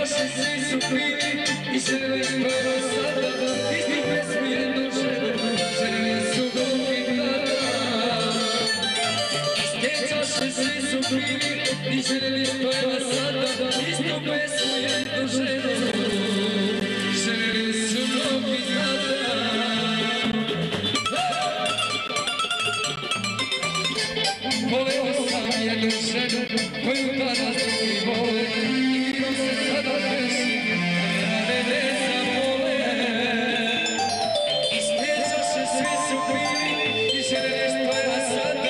čaše svi su krivi i žele što sada istu pesmu jednu ženu, žele su Bog i tada. Iz te čaše svi su krivi i žele što sada istu pesmu jednu ženu, žele su Bog i tada. Voleo sam jednu ženu koju tada drugi vole i krivo se sada reši da me ne zavole. Iz te čaše svi su krivi i žele što ja sada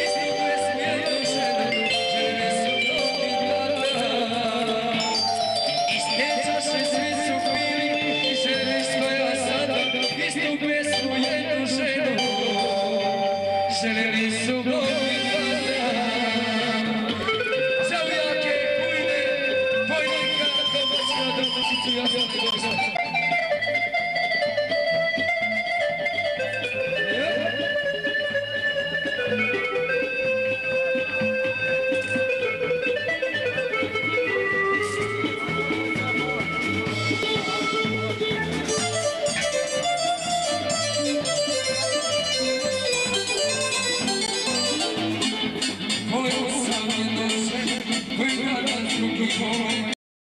istu pesmu jednu ženu, žele su Bog i tada. Iz te čaše svi su krivi i žele što ja sada istu pesmu jednu ženu, žele su Bog i tada. Zaujake, pujne, vojnika, domaćina, domaćicu, ja sam te